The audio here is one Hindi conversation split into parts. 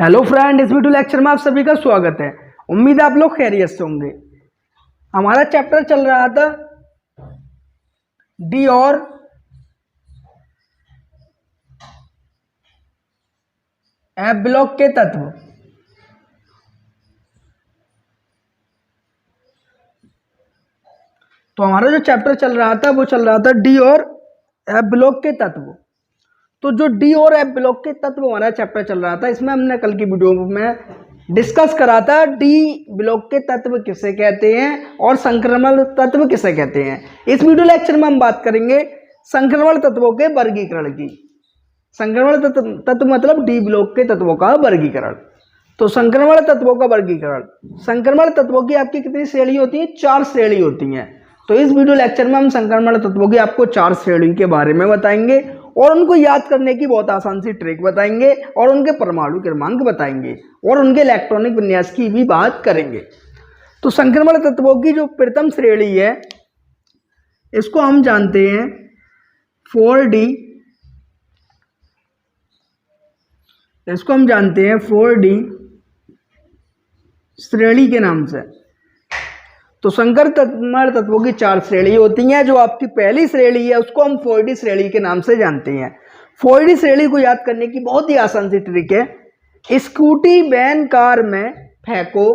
हेलो फ्रेंड, इस वीडियो लेक्चर में आप सभी का स्वागत है। उम्मीद है आप लोग खैरियत से होंगे। हमारा चैप्टर चल रहा था डी और एफ ब्लॉक के तत्व। तो हमारा जो चैप्टर चल रहा था वो चल रहा था डी और एफ ब्लॉक के तत्व। तो जो डी और एफ ब्लॉक के तत्व हमारा चैप्टर चल रहा था, इसमें हमने कल की वीडियो में डिस्कस करा था डी ब्लॉक के तत्व किसे कहते हैं और संक्रमण तत्व किसे कहते हैं। इस वीडियो लेक्चर में हम बात करेंगे संक्रमण तत्वों के वर्गीकरण की। संक्रमण तत्व मतलब डी ब्लॉक के तत्वों का वर्गीकरण। तो संक्रमण तत्वों का वर्गीकरण, संक्रमण तत्वों की आपकी कितनी श्रेणी होती है? 4 श्रेणी होती हैं। तो इस वीडियो लेक्चर में हम संक्रमण तत्वों की आपको 4 श्रेणी के बारे में बताएंगे और उनको याद करने की बहुत आसान सी ट्रिक बताएंगे और उनके परमाणु क्रमांक बताएंगे और उनके इलेक्ट्रॉनिक विन्यास की भी बात करेंगे। तो संक्रमण तत्वों की जो प्रथम श्रेणी है, इसको हम जानते हैं 4D। इसको हम जानते हैं 4D श्रेणी के नाम से। तो संक्रमण तत्वों की 4 श्रेणी होती हैं। जो आपकी पहली श्रेणी है उसको हम 4D श्रेणी के नाम से जानते हैं। 4D श्रेणी को याद करने की बहुत ही आसान सी ट्रिक है। स्कूटी बैन कार में फेंको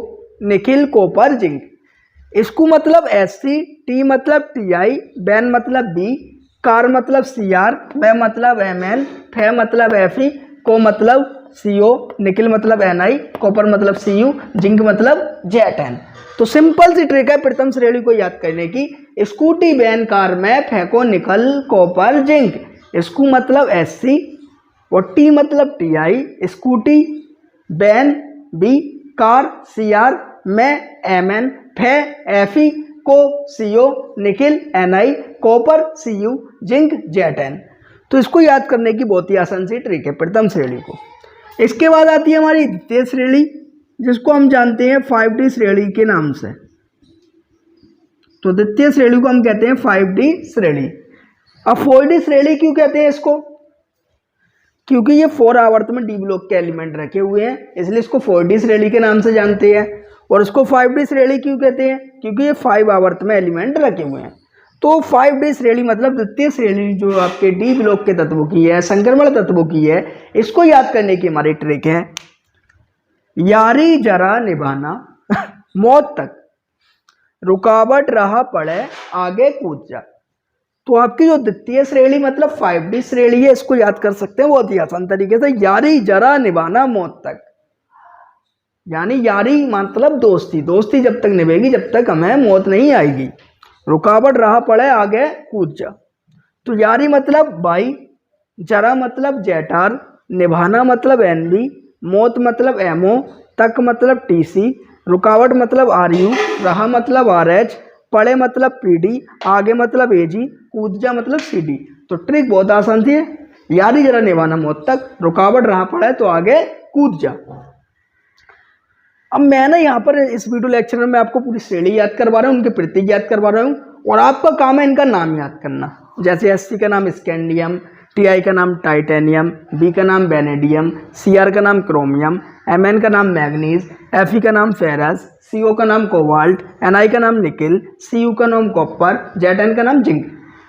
निखिल कॉपर जिंक। इसको मतलब SC, T मतलब TI, बैन मतलब B, कार मतलब CR, बै मतलब MN, फे मतलब FE, को मतलब CO, निकिल मतलब NI, कॉपर मतलब CU, जिंक मतलब Z10। तो सिंपल सी ट्रिक है प्रथम श्रेणी को याद करने की। स्कूटी बैन कार में फेंको निकल कॉपर जिंक। इसको मतलब SC और T मतलब TI, scooty ban B, car CR, में MN, फे FE, को CO, nickel NI, copper CU, zinc Z10। तो इसको याद करने की बहुत ही आसान सी ट्रिक है प्रथम श्रेणी को। इसके बाद आती है हमारी द्वितीय श्रेणी, जिसको हम जानते हैं 5D श्रेणी के नाम से। तो द्वितीय श्रेणी को हम कहते हैं 5D श्रेणी। अब 4D श्रेणी क्यों कहते हैं इसको? क्योंकि ये 4 आवर्त में डी ब्लॉक के एलिमेंट रखे हुए हैं, इसलिए इसको 4D श्रेणी के नाम से जानते हैं। और इसको 5D श्रेणी क्यों कहते हैं? क्योंकि ये 5 आवर्त में एलिमेंट रखे हुए हैं। तो 5D श्रेणी मतलब द्वितीय श्रेणी जो आपके डी ब्लॉक के तत्वों की है, संक्रमण तत्वों की है, इसको याद करने की हमारी ट्रिक है यारी जरा निभाना मौत तक, रुकावट रहा पड़े आगे कूद जा। तो आपकी जो द्वितीय श्रेणी मतलब 5D श्रेणी है, इसको याद कर सकते हैं बहुत ही आसान तरीके से। यारी जरा निभाना मौत तक, यानी यारी मतलब दोस्ती, दोस्ती जब तक निभेगी जब तक हमें मौत नहीं आएगी। रुकावट रहा पड़े आगे कूद जा। तो यारी मतलब भाई, जरा मतलब जेटार, निभाना मतलब NB, मौत मतलब MO, तक मतलब TC, रुकावट मतलब RU, रहा मतलब RH, पड़े मतलब PD, आगे मतलब AG, कूद जा मतलब CD। तो ट्रिक बहुत आसान थी। यारी जरा निभाना मौत तक, रुकावट रहा पड़े तो आगे कूद जा। अब मैंने यहाँ पर इस वीडियो लेक्चर में मैं आपको पूरी श्रेणी याद करवा रहा हूँ, उनके प्रतीक याद करवा रहा हूँ और आपका काम है इनका नाम याद करना। जैसे SC का नाम स्कैंडियम, TI का नाम टाइटेनियम, B का नाम वेनेडियम, CR का नाम क्रोमियम, MN का नाम मैग्नीज, FE का नाम फेरस, CO का नाम कोबाल्ट, NI का नाम निकिल, CU का नाम कॉपर, Z10 का नाम जिंक।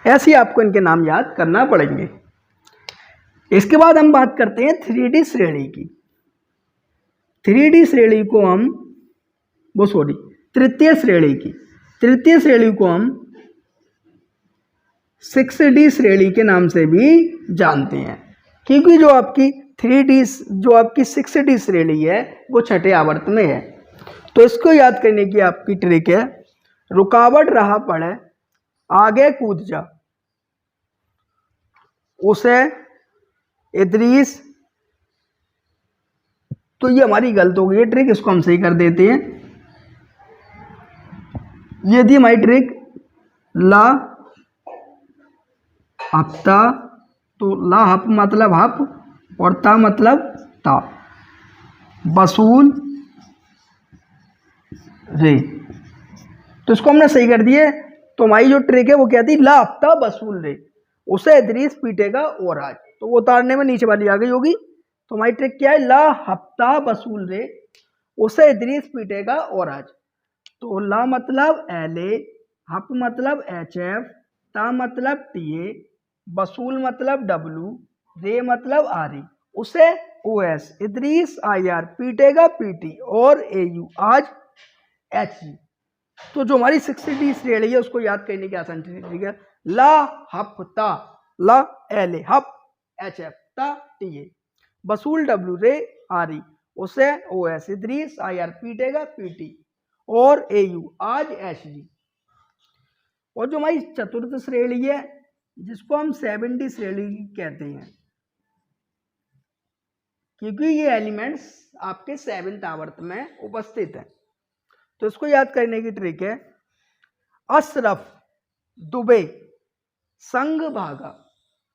ऐसे ही आपको इनके नाम याद करना पड़ेंगे। इसके बाद हम बात करते हैं 3D श्रेणी की। 3D श्रेणी को हम तृतीय श्रेणी की। तृतीय श्रेणी को हम 6D श्रेणी के नाम से भी जानते हैं, क्योंकि जो आपकी 6D श्रेणी है वो छठे आवर्त में है। तो इसको याद करने की आपकी ट्रिक है रुकावट रहा पड़े आगे कूद जा, उसे इदरीस। तो ये हमारी गलत हो गई है ट्रिक, इसको हम सही कर देते हैं। ये थी हमारी ट्रिक ला हफ्ता। तो ला हप मतलब हप और ता मतलब ता, वसूल रे। तो इसको हमने सही कर दिए। तो हमारी जो ट्रिक है वो क्या थी? ला हफ्ता वसूल रे, उसे इदरीस पीटेगा और आज। तो वो उतारने में नीचे वाली आ गई होगी, तो हमारी ट्रिक क्या है, ला हफ्ता वसूल रे उसे इदरीस पीटेगा और आज। तो ला मतलब एले, हप मतलब एच एफ, ता मतलब टी ए, वसूल मतलब डब्लू, रे मतलब आर ई, उसे O S, Idris I R, पीटेगा पीटी, और ए यू आज एच जी। तो जो हमारी 60D श्रेणी है उसको याद करने की आसान तरीका है, ला हफ्ता, ला एल हप एच एफ ता टी ए, वसूल डब्लू रे आर ई, उसे O S, Idris I R, पीटेगा पीटी, और ए यू आज एच जी। और जो हमारी चतुर्थ श्रेणी है जिसको हम 7D श्रेणी कहते हैं, क्योंकि ये एलिमेंट्स आपके 7th आवर्त में उपस्थित है। तो इसको याद करने की ट्रिक है, अशरफ दुबे संग भागा।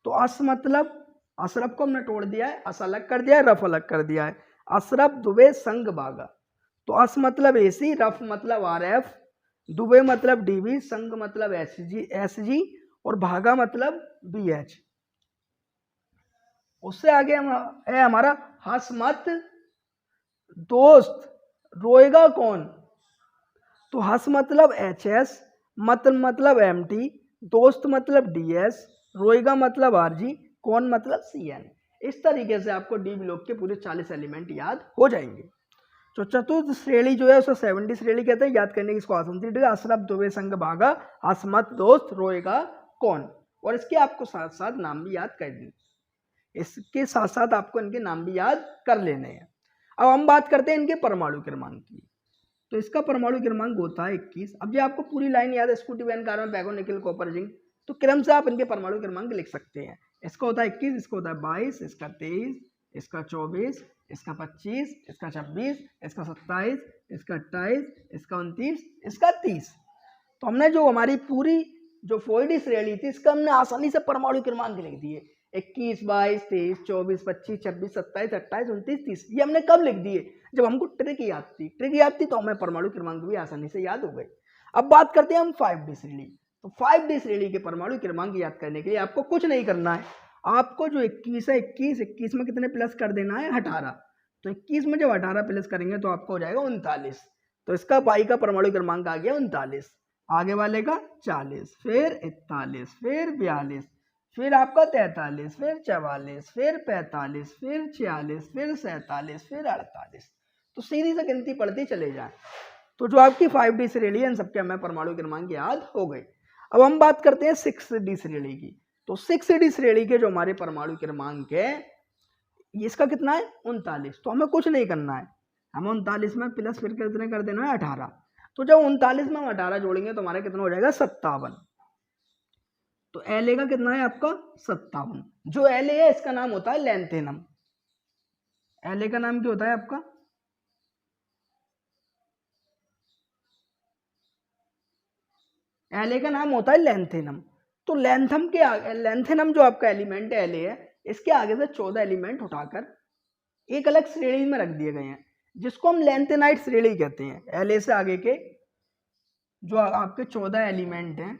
तो अस मतलब अशरफ को हमने तोड़ दिया है, अस अलग कर दिया है, रफ अलग कर दिया है, अशरफ दुबे संग भागा। तो अस मतलब एसी, रफ मतलब आर एफ, दुबे मतलब डीबी, संग मतलब एस जी, और भागा मतलब बी एच। उससे आगे है हमारा हसमत दोस्त रोएगा कौन। तो हस मतलब एच एस, मत मतलब एम टी, दोस्त मतलब डी एस, रोएगा मतलब आर जी, कौन मतलब सी एन। इस तरीके से आपको डी ब्लॉक के पूरे 40 एलिमेंट याद हो जाएंगे। तो चतुर्थ श्रेणी जो है उसे 70 श्रेणी कहते हैं। याद करने की इसको आसान तरीका, अशरफ दुबे संग भागा, हसमत दोस्त रोएगा कौन। और इसके आपको साथ साथ नाम भी याद कर दें, इसके साथ साथ आपको इनके नाम भी याद कर लेने हैं। अब हम बात करते हैं इनके परमाणु क्रमांक की। तो इसका परमाणु क्रमांक होता है 21। अब ये आपको पूरी लाइन याद है, स्कूटी वैन कार्बन पैगो निकल कॉपर जिंक, तो क्रम से आप इनके परमाणु क्रमांक लिख सकते हैं। इसका होता है 21, इसका होता है 22, इसका 23, इसका 24, इसका 25, इसका 26, इसका 27, इसका 28, इसका 29, इसका 30। तो हमने जो हमारी पूरी जो 4D श्रेणी थी इसका हमने आसानी से परमाणु क्रमांक लिख दिए, 21, 22, 23, 24, 25, 26, 27, 28, 29, 30। ये हमने कब लिख दिए, जब हमको ट्रिक याद थी। ट्रिक याद थी तो हमें परमाणु क्रमांक भी आसानी से याद हो गए। अब बात करते हैं हम 5D श्रेणी। तो 5D श्रेणी के परमाणु क्रमांक याद करने के लिए आपको कुछ नहीं करना है, आपको जो 21 है 21 में कितने प्लस कर देना है, 18। तो 21 में जब 18 प्लस करेंगे तो आपको हो जाएगा 39। तो इसका पाई का परमाणु क्रमांक आ गया 39। आगे वाले का 40, फिर 41, फिर 42, फिर आपका 43, फिर 44, फिर 45, फिर 46, फिर 47, फिर 48। तो सीधी से गिनती पढ़ती चले जाए। तो जो आपकी 5D श्रेणी है इन सबके हमें परमाणु क्रमांक याद हो गए। अब हम बात करते हैं 6D श्रेणी की। तो 6D श्रेणी के जो हमारे परमाणु क्रमांक है इसका कितना है, 39। तो हमें कुछ नहीं करना है, हमें 39 में प्लस फिर कितने कर देना है, 18। तो जब 39 में हम 18 जोड़ेंगे तो हमारा कितना हो जाएगा, 57। तो एल का कितना है आपका, 57। जो एल है इसका नाम होता है लैंथेनम। एल का नाम क्या होता है आपका, एल का नाम होता है लैंथेनम। तो लैंथेनम जो आपका एलिमेंट है एल है, इसके आगे से 14 एलिमेंट उठाकर एक अलग श्रेणी में रख दिए गए हैं जिसको हम लैंथेनाइट श्रेणी कहते हैं। एल से आगे के जो आपके 14 एलिमेंट हैं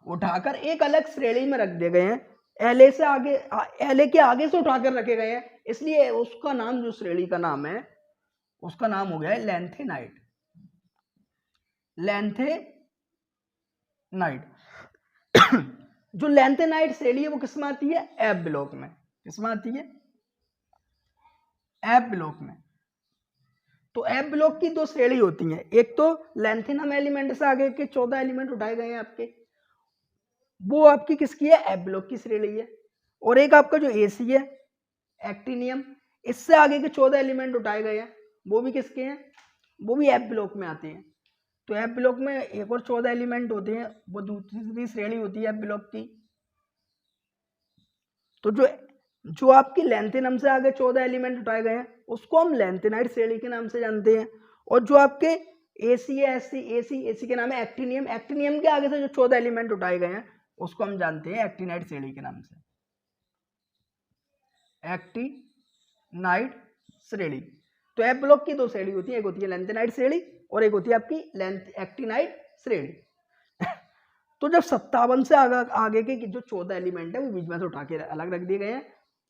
उठाकर एक अलग श्रेणी में रख दिए गए हैं। एल से आगे, एल के आगे से उठाकर रखे गए हैं, इसलिए उसका नाम, जो श्रेणी का नाम है उसका नाम हो गया है लैंथेनाइट। लैंथेनाइट जो लैंथेनाइट श्रेणी है वो किसमें आती है, एफ ब्लॉक में। किसमें आती है, एफ ब्लॉक में। तो एफ ब्लॉक की दो श्रेणी होती हैं, एक तो लैंथेनम एलिमेंट से आगे के 14 एलिमेंट उठाए गए हैं आपके, वो आपकी किसकी है, एफ ब्लॉक की श्रेणी है। और एक आपका जो एसी है एक्टिनियम, इससे आगे के 14 एलिमेंट उठाए गए हैं, वो भी किसके हैं, वो भी एफ ब्लॉक में आते हैं। तो एफ ब्लॉक में एक और 14 एलिमेंट होते हैं, वो दूसरी श्रेणी होती है एफ ब्लॉक की। तो जो आपकी लैंथेनम से आगे 14 एलिमेंट उठाए गए हैं उसको हम लैंथेनाइट श्रेणी के नाम से जानते हैं। और जो आपके एसी है, एसी के नाम है एक्टिनियम। एक्टिनियम के आगे से जो 14 एलिमेंट उठाए गए हैं उसको हम जानते हैं एक्टिनाइट श्रेणी के नाम से, एक्टिनाइट श्रेणी। तो एफ ब्लॉक की दो श्रेणी होती है, एक होती है लैंथेनाइट श्रेणी और एक होती है आपकी एक्टिनाइट श्रेणी। तो जब 57 से आगे के जो 14 एलिमेंट है वो बीच में से उठा के अलग रख दिए गए हैं,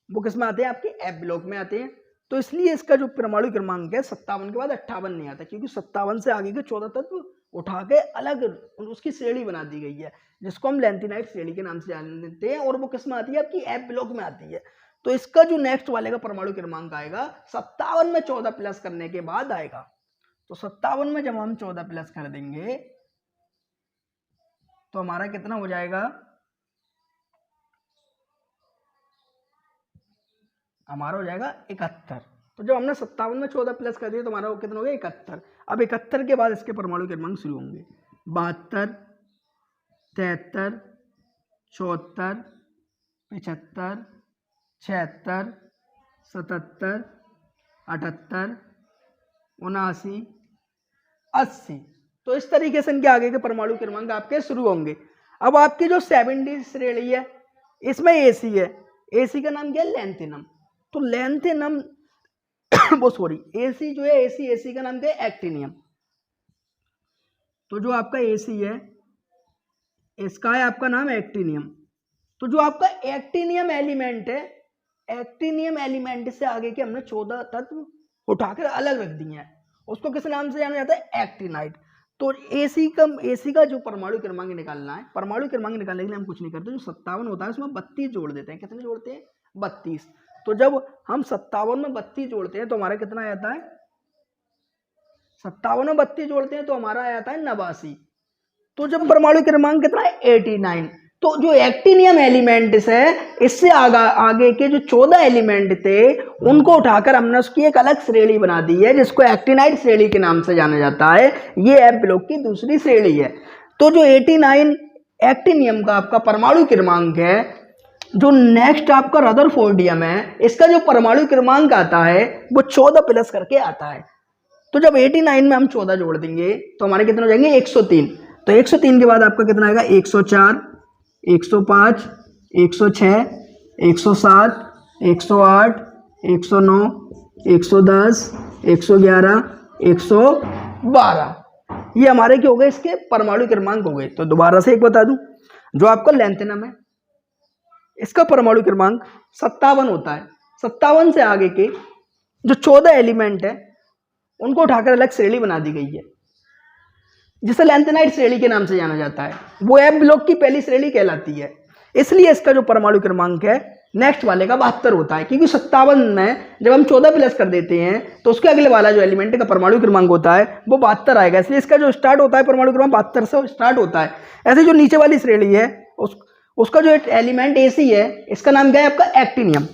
वो किस में आते हैं, आपके एफ ब्लॉक में आते हैं। तो इसलिए इसका जो परमाणु क्रमांक है 57 के बाद 58 नहीं आता, क्योंकि 57 से आगे के 14 तत्व उठा के अलग उसकी श्रेणी बना दी गई है, जिसको हम लैंथेनाइड श्रेणी के नाम से जानते हैं, और वो किस में आती है, आपकी एफ ब्लॉक में आती है। तो इसका जो नेक्स्ट वाले का परमाणु क्रमांक आएगा 57 में 14 प्लस करने के बाद आएगा। तो 57 में जब हम 14 प्लस कर देंगे तो हमारा कितना हो जाएगा, हमारा हो जाएगा 71। तो जब हमने 57 में 14 प्लस कर दिया तो हमारा कितना हो गया, 71। अब 71 के बाद इसके परमाणु क्रमांक शुरू होंगे, 72, 73, 74, 75, 76, 77, 78, 79, 80। तो इस तरीके से इनके आगे के परमाणु क्रमांक आपके शुरू होंगे। अब आपकी जो 70 श्रेणी है इसमें एसी है, एसी का नाम क्या है, लैंथेनम। तो लैंथेनम वो सॉरी एसी जो है, एसी का नाम क्या है, एक्टिनियम। तो जो आपका एसी है इसका है आपका नाम एक्टिनियम। तो जो आपका एक्टिनियम एलिमेंट है, एक्टिनियम एलिमेंट से आगे के हमने 14 तत्व उठाकर अलग रख दिए हैं, उसको किस नाम से जाना जाता है, एक्टिनाइड। तो एसी का जो परमाणु क्रमांक निकालना है, परमाणु क्रमांक निकालने के लिए हम कुछ नहीं करते, जो 57 होता है उसमें 32 जोड़ देते हैं। कितने जोड़ते हैं, 32। तो जब हम 57 में 32 जोड़ते हैं तो हमारा कितना आता है, 57 में 32 जोड़ते हैं तो हमारा आता है 89। तो जब परमाणु क्रमांक कितना है, 89। तो जो एक्टिनियम एलिमेंट्स है इससे आगे के जो 14 एलिमेंट थे उनको उठाकर हमने उसकी एक अलग श्रेणी बना दी है, जिसको एक्टिनाइड श्रेणी के नाम से जाना जाता है। ये एफ ब्लॉक की दूसरी श्रेणी है। तो जो 89 एक्टिनियम का आपका परमाणु क्रमांक है, जो नेक्स्ट आपका रदरफोर्डियम है, इसका जो परमाणु क्रमांक आता है वो 14 प्लस करके आता है। तो जब 89 में हम 14 जोड़ देंगे तो हमारे कितने हो जाएंगे, 103। तो 103 के बाद आपका कितना आएगा, 104, 105, 106, 107, 108, 109, 110, 111, 112। ये हमारे क्या हो गए, इसके परमाणु क्रमांक हो गए। तो दोबारा से एक बता दूं, जो आपका लैंथेनम है इसका परमाणु क्रमांक 57 होता है। 57 से आगे के जो 14 एलिमेंट है उनको उठाकर अलग श्रेणी बना दी गई है, जिसे लैंथेनाइड श्रेणी के नाम से जाना जाता है। वो एफ ब्लॉक की पहली श्रेणी कहलाती है। इसलिए इसका जो परमाणु क्रमांक है नेक्स्ट वाले का 72 होता है, क्योंकि 57 में जब हम 14 प्लस कर देते हैं तो उसके अगले वाला जो एलिमेंट का परमाणु क्रमांक होता है वो 72 आएगा। इसलिए इसका जो स्टार्ट होता है परमाणु क्रमांक 72 से स्टार्ट होता है। ऐसे जो नीचे वाली श्रेणी है उसका जो एलिमेंट एसी है इसका नाम क्या है, आपका एक्टिनियम।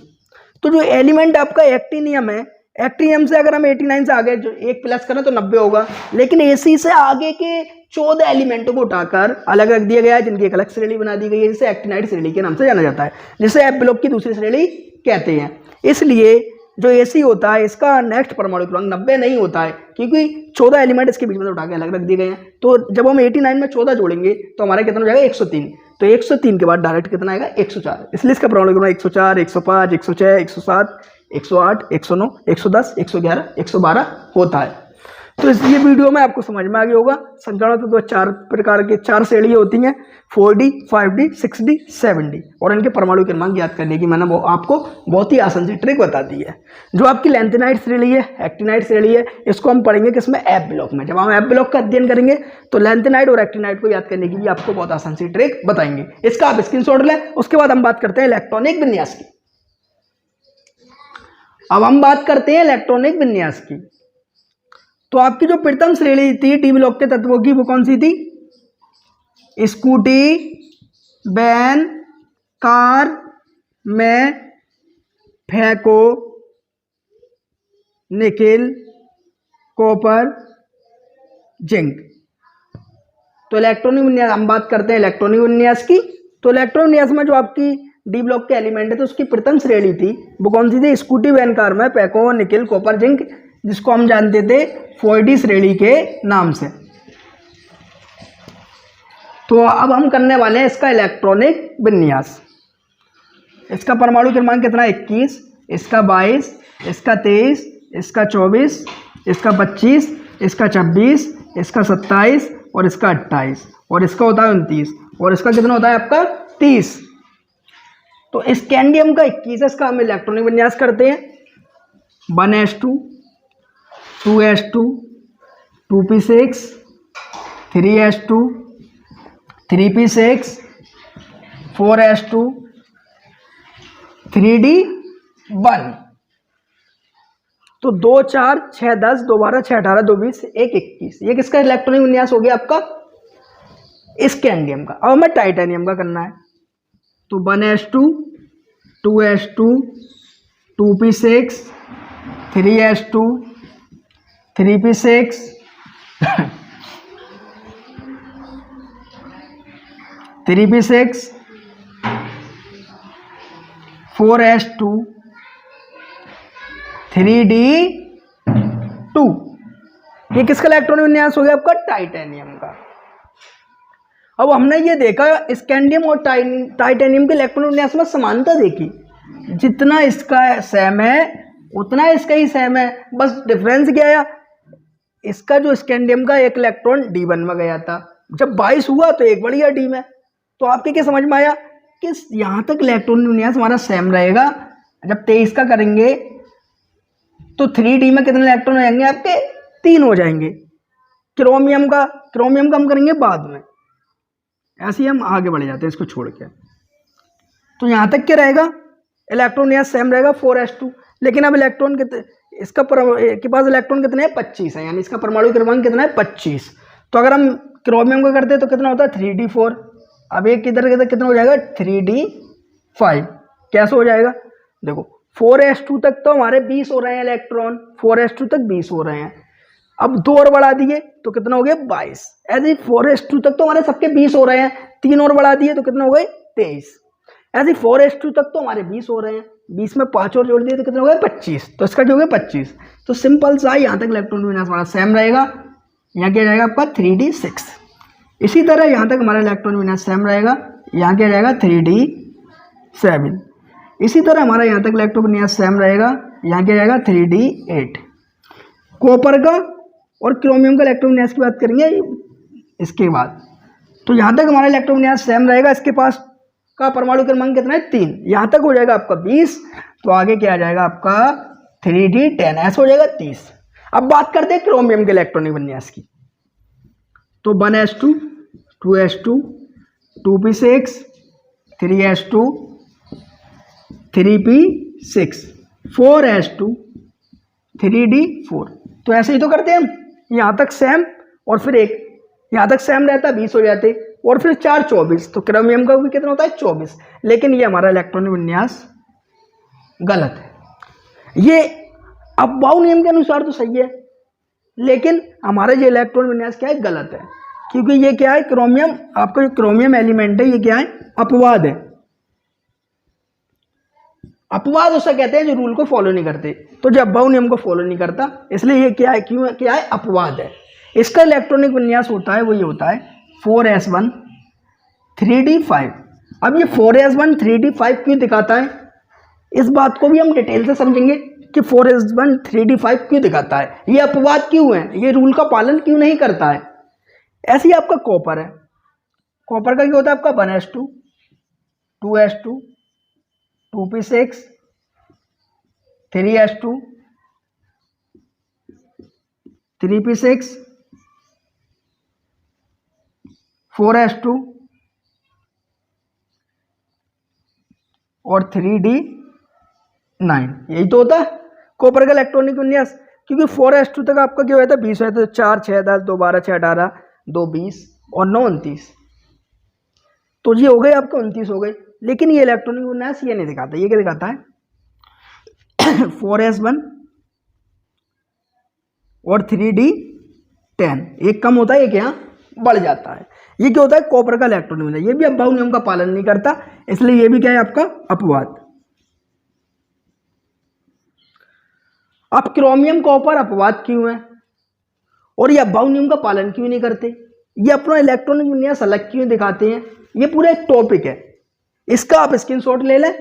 तो जो एलिमेंट आपका एक्टिनियम है, एक्टिनियम से अगर हम 89 से आगे जो एक प्लस करें तो 90 होगा, लेकिन एसी से आगे के 14 एलिमेंटों को उठाकर अलग रख दिया गया है, जिनकी एक अलग श्रेणी बना दी गई है, जिसे एक्टिनाइड श्रेणी के नाम से जाना जाता है, जिसे एफ ब्लॉक की दूसरी श्रेणी कहते हैं। इसलिए जो एसी होता है इसका नेक्स्ट परमाणु क्रमांक 90 नहीं होता है, क्योंकि 14 एलिमेंट इसके बीच में उठा के अलग रख दिए गए हैं। तो जब हम 89 में 14 जोड़ेंगे तो हमारा कितना हो जाएगा, 103। तो 103 के बाद डायरेक्ट कितना आएगा, 104। इसलिए इसका परमाणु क्रमांक 104, 105, 106, 107, 108, 109, 110, 111, 112 होता है। तो इस ये वीडियो में आपको समझ में आ गया होगा। संकरण तत्व 4 प्रकार के 4 श्रेणियाँ होती हैं, 4D, 5D, 6D, 7D, और इनके परमाणु क्रमांक याद करने की मैंने आपको बहुत ही आसान सी ट्रिक बता दी है। जो आपकी लैंथेनाइड श्रेणी है, एक्टिनाइड श्रेणी है, इसको हम पढ़ेंगे किसमें, एफ ब्लॉक में। जब हम एफ ब्लॉक का अध्ययन करेंगे तो लैंथेनाइड और एक्टिनाइड को याद करने की भी आपको बहुत आसान सी ट्रिक बताएंगे। इसका आप स्क्रीनशॉट लें। उसके बाद हम बात करते हैं इलेक्ट्रॉनिक विन्यास की। अब हम बात करते हैं इलेक्ट्रॉनिक विन्यास की। तो आपकी जो प्रथम श्रेणी थी डी ब्लॉक के तत्वों की, वो कौन सी थी, स्कूटी, वैन, कार में फेको, निकेल, कॉपर, जिंक। तो इलेक्ट्रॉनिक विन्यास हम बात करते हैं इलेक्ट्रॉनिक विन्यास की। तो इलेक्ट्रॉनिक विन्यास में जो आपकी डी ब्लॉक के एलिमेंट है तो उसकी प्रथम श्रेणी थी वो कौन सी थी, स्कूटी, वैन, कार में फेको, निकेल, कॉपर, जिंक, जिसको हम जानते थे 4D श्रेणी के नाम से। तो अब हम करने वाले हैं इसका इलेक्ट्रॉनिक विन्यास। इसका परमाणु क्रमांक कितना है, 21, इसका 22, इसका 23, इसका 24, इसका 25, इसका 26, इसका 27 और इसका 28, और इसका होता है 29। और इसका कितना होता है आपका 30। तो स्कैंडियम का 21 है, इसका हम इलेक्ट्रॉनिक विन्यास करते हैं 1s2 2s2 2p6 3s2 3p6 4s2 3d1। तो 2 4 6 10 2 12 6 18 2 20 1 21, ये किसका इलेक्ट्रॉनिक विन्यास हो गया आपका स्कैंडियम का। अब हमें टाइटेनियम का करना है, तो 1s2 2s2 2p6 3s2 3p6 3p6 4s2 3d2, ये किसका इलेक्ट्रॉनिक विन्यास हो गया आपका टाइटेनियम का। अब हमने ये देखा स्कैंडियम और टाइटेनियम के इलेक्ट्रॉनिक विन्यास में समानता देखी, जितना इसका सेम है उतना इसका ही सेम है, बस डिफरेंस क्या है, इसका जो स्कैंडियम का एक इलेक्ट्रॉन d1 में गया था, जब 22 हुआ तो एक बढ़ गया d में। तो आपके क्या समझ में आया कि यहाँ तक इलेक्ट्रॉनिक विन्यास हमारा सेम रहेगा। जब 23 का करेंगे तो 3d में कितने इलेक्ट्रॉन हो जाएंगे आपके 3 हो जाएंगे। क्रोमियम का हम करेंगे बाद में, ऐसे ही हम आगे बढ़ जाते हैं इसको छोड़ के। तो यहाँ तक क्या रहेगा इलेक्ट्रॉन यहाँ सेम रहेगा 4s2, लेकिन अब इलेक्ट्रॉन कितने इसका के पास इलेक्ट्रॉन कितने हैं 25 है, यानी इसका परमाणु क्रमांक कितना है 25। तो अगर हम क्रोमियम का करते हैं तो कितना होता है 3d4। अब एक किधर कितना हो जाएगा 3d5। कैसे हो जाएगा देखो 4s2 तक तो हमारे 20 हो रहे हैं इलेक्ट्रॉन, 4s2 तक 20 हो रहे हैं। अब 2 और बढ़ा दिए तो कितना हो गया 22। ऐसे 4s2 तक तो हमारे सबके 20 हो रहे हैं, 3 और बढ़ा दिए तो कितना हो गए 23। ऐसे 4s2 तक तो हमारे 20 हो रहे हैं, 20 में 5 और जोड़ दिए तो कितना हो गया 25। तो इसका जो हो गया 25। तो सिंपल सा यहाँ तक इलेक्ट्रॉन विन्यास हमारा सेम रहेगा। यहाँ क्या जाएगा आपका 3d6। इसी तरह यहाँ तक हमारा इलेक्ट्रॉन विन्यास सेम रहेगा, यहाँ क्या जाएगा 3d7। इसी तरह हमारा यहाँ तक इलेक्ट्रॉन विन्यास सेम रहेगा, यहाँ क्या जाएगा 3d8। कॉपर का और क्रोमियम का इलेक्ट्रॉन विन्यास की बात करेंगे इसके बाद। तो यहाँ तक हमारा इलेक्ट्रॉन विन्यास सेम रहेगा, इसके पास का परमाणु क्रमांक कितना है 3, यहाँ तक हो जाएगा आपका 20। तो आगे क्या आ जाएगा आपका 3d10, ऐसा हो जाएगा 30। अब बात करते हैं क्रोमियम के इलेक्ट्रॉनिक विन्यास की। तो 1s2 2s2 2p6 3s2 3p6 4s2 3d4। तो ऐसे ही तो करते हैं हम, यहाँ तक सेम और फिर एक यहाँ तक सेम रहता है 20 हो जाते, और फिर 4 24। तो क्रोमियम का भी कितना होता है 24। लेकिन ये हमारा इलेक्ट्रॉनिक विन्यास गलत है। ये अफबाउ नियम के अनुसार तो सही है, लेकिन हमारा ये इलेक्ट्रॉन विन्यास क्या है गलत है, क्योंकि ये क्या है क्रोमियम, आपका जो क्रोमियम एलिमेंट है ये क्या है अपवाद है। अपवाद उसे कहते हैं जो रूल को फॉलो नहीं करते। तो जो अफबाउ नियम को फॉलो नहीं करता, इसलिए ये क्या है, क्यों क्या है अपवाद है। इसका इलेक्ट्रॉनिक विन्यास होता है वो ये होता है 4s1 3d5। अब ये 4s1 3d5 क्यों दिखाता है, इस बात को भी हम डिटेल से समझेंगे कि 4s1 3d5 क्यों दिखाता है, ये अपवाद क्यों है, ये रूल का पालन क्यों नहीं करता है। ऐसे ही आपका कॉपर है, कॉपर का क्या होता है आपका 1s2 2s2 2p6 3s2 3p6 4s2 और 3d9, यही तो होता है कॉपर का इलेक्ट्रॉनिक विन्यास। क्योंकि 4s2 तक आपका क्या होता है 20 होता है, तो 4 6 10 2 12 6 18 2 20 और 9 29। तो ये हो गए आपके 29 हो गए। लेकिन ये इलेक्ट्रॉनिक विन्यास ये नहीं दिखाता, ये क्या दिखाता है 4s1 और 3d10, एक कम होता है एक यहाँ बढ़ जाता है। ये क्या होता है कॉपर का इलेक्ट्रॉनिक विन्यास, ये भी अफबाउ नियम का पालन नहीं करता, इसलिए ये भी क्या है आपका अपवाद। अब क्रोमियम कॉपर अपवाद क्यों है और ये अफबाउ नियम का पालन क्यों नहीं करते, ये अपना इलेक्ट्रॉनिक विन्यास अलग क्यों दिखाते हैं, ये पूरा एक टॉपिक है, इसका आप स्क्रीनशॉट ले लें।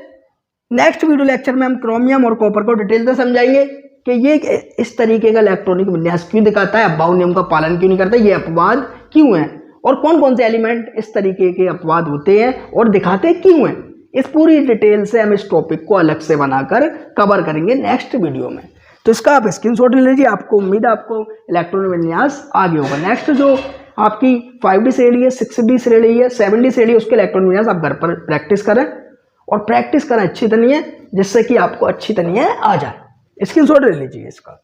नेक्स्ट वीडियो लेक्चर में हम क्रोमियम और कॉपर को डिटेल से समझाएंगे कि ये इस तरीके का इलेक्ट्रॉनिक विन्यास क्यों दिखाता है, अफबाउ नियम का पालन क्यों नहीं करता, ये अपवाद क्यों है और कौन कौन से एलिमेंट इस तरीके के अपवाद होते हैं और दिखाते क्यों हैं, इस पूरी डिटेल से हम इस टॉपिक को अलग से बनाकर कवर करेंगे नेक्स्ट वीडियो में। तो इसका आप स्क्रीनशॉट ले लीजिए। आपको उम्मीद है आपको इलेक्ट्रॉन विन्यास आ गया होगा। नेक्स्ट जो आपकी 5D श्रेणी है, 6D श्रेणी है, 7D श्रेणी है, उसके इलेक्ट्रॉन विन्यास आप घर पर प्रैक्टिस करें और प्रैक्टिस करें अच्छी तरीके जिससे कि आपको अच्छी तरीके आ जाए। स्क्रीनशॉट ले लीजिए इसका।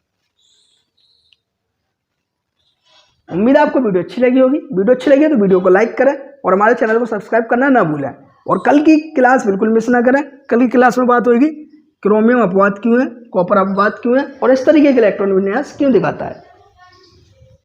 उम्मीद है आपको वीडियो अच्छी लगी होगी। वीडियो अच्छी लगी है तो वीडियो को लाइक करें और हमारे चैनल को सब्सक्राइब करना ना भूलें। और कल की क्लास बिल्कुल मिस ना करें। कल की क्लास में बात होगी क्रोमियम अपवाद क्यों है, कॉपर अपवाद क्यों है और इस तरीके के इलेक्ट्रॉन विन्यास क्यों दिखाता है।